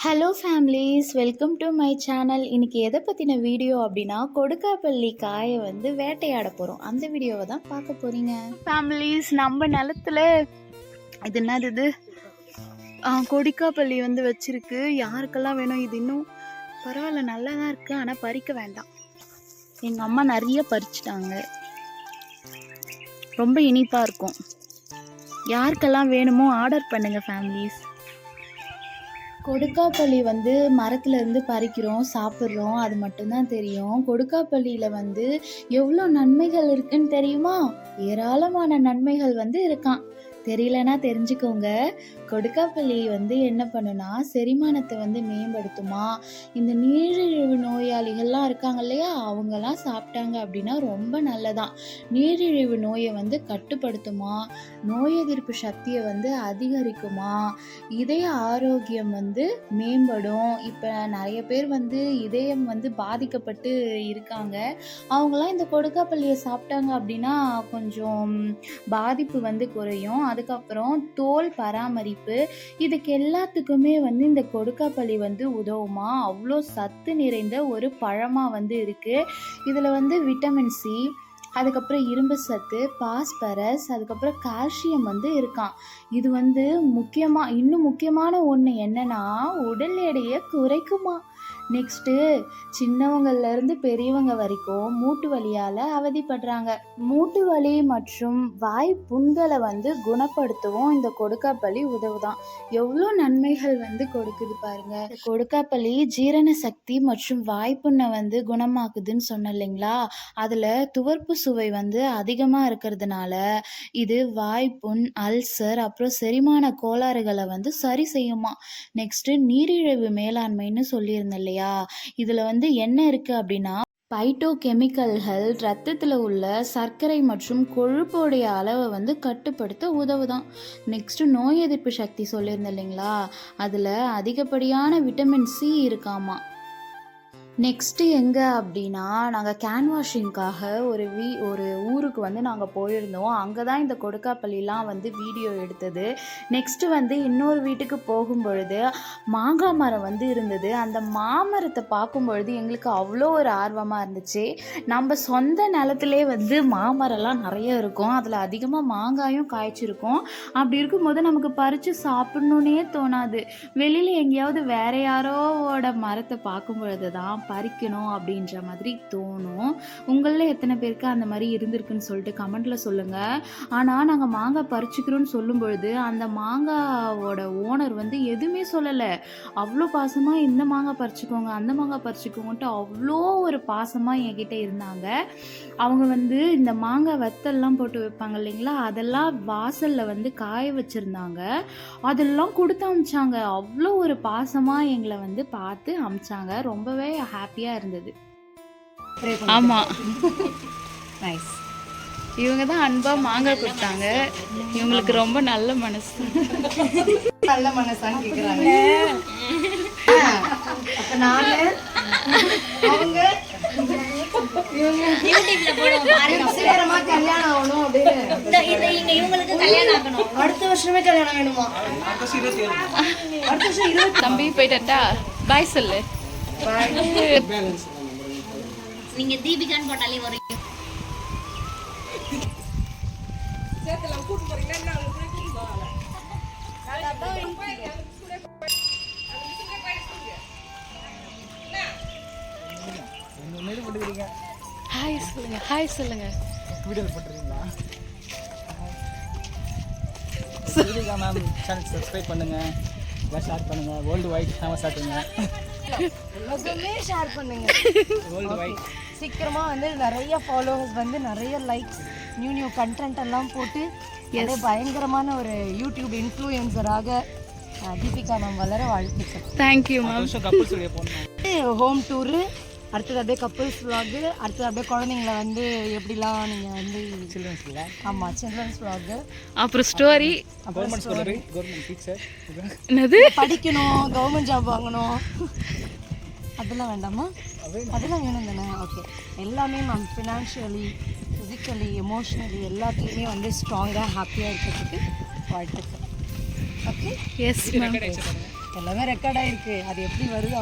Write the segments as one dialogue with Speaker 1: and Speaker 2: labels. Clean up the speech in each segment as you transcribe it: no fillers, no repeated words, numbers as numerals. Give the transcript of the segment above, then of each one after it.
Speaker 1: Hello families, welcome to my channel. இன்றைக்கி எதை பற்றின வீடியோ அப்படின்னா, கொடுக்காப்பள்ளி காயை வந்து வேட்டையாட போகிறோம். அந்த வீடியோவை தான் பார்க்க போகிறீங்க ஃபேமிலிஸ். நம்ம நிலத்துல இது என்னது, இது கொடுக்காப்பள்ளி வந்து வச்சுருக்கு. யாருக்கெல்லாம் வேணும்? இது இன்னும் பரவாயில்ல, நல்லா தான் இருக்குது, ஆனால் பறிக்க வேண்டாம். எங்கள் அம்மா நிறைய பறிச்சிட்டாங்க. ரொம்ப இனிப்பாக இருக்கும். யாருக்கெல்லாம் வேணுமோ ஆர்டர் பண்ணுங்கள் ஃபேமிலிஸ். கொடுக்காப்பள்ளி வந்து மரத்துலேருந்து பறிக்கிறோம், சாப்பிட்றோம், அது மட்டும்தான் தெரியும். கொடுக்காப்பள்ளியில் வந்து எவ்வளோ நன்மைகள் இருக்குன்னு தெரியுமா? ஏராளமான நன்மைகள் வந்து இருக்கான். தெரியலனா தெரிஞ்சுக்கோங்க. கொடுக்காப்பள்ளி வந்து என்ன பண்ணுனா, செரிமானத்தை வந்து மேம்படுத்துமா. இந்த நீரிழிவு நோயாளிகள்லாம் இருக்காங்க இல்லையா, அவங்கெல்லாம் சாப்பிட்டாங்க அப்படின்னா ரொம்ப நல்லதான். நீரிழிவு நோயை வந்து கட்டுப்படுத்துமா, நோய் எதிர்ப்பு சக்தியை வந்து அதிகரிக்குமா, இதய ஆரோக்கியம் வந்து மேம்படும். இப்போ நிறைய பேர் வந்து இதயம் வந்து பாதிக்கப்பட்டு இருக்காங்க. அவங்களாம் இந்த கொடுக்காப்பள்ளியை சாப்பிட்டாங்க அப்படின்னா கொஞ்சம் பாதிப்பு வந்து குறையும். அதுக்கப்புறம் தோல் பராமரிப்பு, இதுக்கு எல்லாத்துக்குமே வந்து இந்த கொடுக்காப்பள்ளி வந்து உதவுமா. அவ்வளோ சத்து நிறைந்த ஒரு பழமாக வந்து இருக்குது. இதில் வந்து விட்டமின் சி, அதுக்கப்புறம் இரும்பு சத்து, பாஸ்பரஸ், அதுக்கப்புறம் கால்சியம் வந்து இருக்கான். இது வந்து இன்னும் முக்கியமான ஒன்று என்னன்னா, உடல் எடையை குறைக்குமா. நெக்ஸ்ட்டு, சின்னவங்கள்லேருந்து பெரியவங்க வரைக்கும் மூட்டு வலியால் அவதிப்படுறாங்க. மூட்டு வலி மற்றும் வாய் புண்களை வந்து குணப்படுத்தவும் இந்த கொடுக்காப்பள்ளி உதவுதான். எவ்வளோ நன்மைகள் வந்து கொடுக்குது பாருங்க. கொடுக்காப்பள்ளி ஜீரண சக்தி மற்றும் வாய்ப்புண்ணை வந்து குணமாக்குதுன்னு சொன்ன இல்லைங்களா, அதில் துவர்ப்பு சுவை வந்து அதிகமாக இருக்கிறதுனால இது வாய்ப்புண், அல்சர், அப்புறம் செரிமான கோளாறுகளை வந்து சரி செய்யுமா. நெக்ஸ்ட்டு, நீரிழிவு மேலாண்மைன்னு சொல்லியிருந்தேன் இல்லையா, இதில் வந்து என்ன இருக்குது அப்படின்னா, பைட்டோ கெமிக்கல்கள் ரத்தத்தில் உள்ள சர்க்கரை மற்றும் கொழுப்போடைய அளவை வந்து கட்டுப்படுத்த உதவுதான். நெக்ஸ்ட்டு, நோய் எதிர்ப்பு சக்தி சொல்லியிருந்தேன் இல்லைங்களா, அதில் அதிகப்படியான விட்டமின் சி இருக்காமா. நெக்ஸ்ட்டு எங்கே அப்படின்னா, நாங்கள் கேன் வாஷிங்காக ஒரு ஊருக்கு வந்து நாங்கள் போயிருந்தோம். அங்கே தான் இந்த கொடுக்காப்பள்ளிலாம் வந்து வீடியோ எடுத்தது. நெக்ஸ்ட்டு வந்து இன்னொரு வீட்டுக்கு போகும்பொழுது மாங்காய் மரம் வந்து இருந்தது. அந்த மாமரத்தை பார்க்கும்பொழுது எங்களுக்கு அவ்வளோ ஒரு ஆர்வமாக இருந்துச்சு. நம்ம சொந்த நிலத்திலே வந்து மாமரம்லாம் நிறைய இருக்கும். அதில் அதிகமாக மாங்காயும் காய்ச்சிருக்கும். அப்படி இருக்கும்போது நமக்கு பறித்து சாப்பிட்ணுன்னே தோணாது. வெளியில் எங்கேயாவது வேறு யாரோட மரத்தை பார்க்கும்பொழுது தான் பறிக்கணும் அப்படின்ற மாதிரி தோணும். உங்களில் எத்தனை பேருக்கு அந்த மாதிரி இருந்திருக்குன்னு சொல்லிட்டு கமெண்ட்டில் சொல்லுங்கள். ஆனால் நாங்கள் மாங்காய் பறிச்சுக்கிறோன்னு சொல்லும் பொழுது அந்த மாங்காவோட ஓனர் வந்து எதுவுமே சொல்லலை. அவ்வளோ பாசமாக இந்த மாங்காய் பறிச்சுக்கோங்க, அந்த மாங்காய் பறிச்சுக்கோங்கன்ட்டு அவ்வளோ ஒரு பாசமாக என்கிட்ட இருந்தாங்க. அவங்க வந்து இந்த மாங்காய் வத்தல்லாம் போட்டு வைப்பாங்க இல்லைங்களா, அதெல்லாம் வாசலில் வந்து காய வச்சுருந்தாங்க. அதெல்லாம் கொடுத்து அமிச்சாங்க. அவ்வளோ ஒரு பாசமாக எங்களை வந்து பார்த்து அமிச்சாங்க. ரொம்பவே ஹாப்பியாக இருந்தது. ஆமாம், நைஸ். இவங்க தான் அன்பாக மாங்காய் கொடுத்தாங்க. இவங்களுக்கு ரொம்ப நல்ல மனசு.
Speaker 2: நல்ல மனசான்னு கேட்குறாங்க. அப்போ நான் அவங்க சீக்கிரமாக கல்யாணம் ஆகணும் அப்படின்னு இவங்களுக்கு கல்யாணம் ஆகணும். அடுத்த வருஷமே கல்யாணம் வேணுமா? அடுத்த வருஷம் 20.
Speaker 1: தம்பி போயிட்டா பாய் சொல்லு.
Speaker 3: நீங்க தீபிகான்னு போட்டாலே வரும்.
Speaker 1: ஹாய் சொல்லுங்க, ஹாய் சொல்லுங்க.
Speaker 4: வீடியோ போட்டுறீங்களா? மேம் சேனல் சப்ஸ்கிரைப் பண்ணுங்க, ஷேர் பண்ணுங்க, வேர்ல்டு வைட் ஃபேமஸ் ஆகுங்க.
Speaker 2: எல்லாமே ஷேர் பண்ணுங்க.
Speaker 4: வேர்ல்டு வைட்
Speaker 2: சீக்கிரமா வந்து நிறைய ஃபாலோவர்ஸ் வந்து நிறைய லைக்ஸ், நியூ கண்டென்ட் எல்லாம் போட்டு பயங்கரமான ஒரு யூடியூப் இன்ஃப்ளூயன்சராக தீபிகா மேம் வளர வாழ்த்துக்கள்.
Speaker 1: Thank you ma'am.
Speaker 4: கப்புள்ஸ் வீடியோ போடணும்.
Speaker 2: ஹோம் டூரு, அடுத்தது அப்படியே கப்புள்ஸ் விலாகு, அடுத்தது அப்படியே குழந்தைங்கள வந்து எப்படிலாம் நீங்கள் வந்து
Speaker 4: சில்ட்ரன்ஸ் விலாக்.
Speaker 2: ஆமாம், சில்ட்ரன்ஸ் விலாகு,
Speaker 1: அப்புறம் story,
Speaker 4: government school, government teacher.
Speaker 1: என்னது
Speaker 2: படிக்கணும், கவர்மெண்ட் ஜாப் வாங்கணும், அதெல்லாம் வேண்டாமா? அதெல்லாம் வேணும் தானே? ஓகே. எல்லாமே மேம் ஃபினான்ஷியலி, ஃபிசிக்கலி, எமோஷ்னலி எல்லாத்துலேயுமே வந்து ஸ்ட்ராங்காக ஹாப்பியாக இருக்கிறதுக்கு வாழ்த்துக்கள். Okay,
Speaker 1: yes ma'am.
Speaker 2: எல்லாமே ரெக்கார்ட் ஆயிருக்கு. அது எப்படி வருது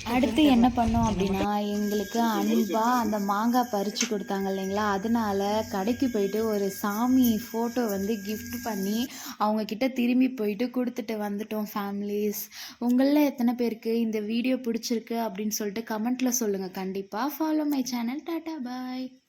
Speaker 1: அடுத்து என்ன பண்ணோம் அப்படின்னா, எங்களுக்கு அன்பா அந்த மாங்காய் பறித்து கொடுத்தாங்க இல்லைங்களா, அதனால கடைக்கு போயிட்டு ஒரு சாமி ஃபோட்டோ வந்து கிஃப்ட் பண்ணி அவங்க கிட்ட திரும்பி போயிட்டு கொடுத்துட்டு வந்துட்டோம் ஃபேமிலிஸ். உங்களில் எத்தனை பேருக்கு இந்த வீடியோ பிடிச்சிருக்கு அப்படின்னு சொல்லிட்டு கமெண்ட்டில் சொல்லுங்கள். கண்டிப்பாக follow my channel. Tata bye.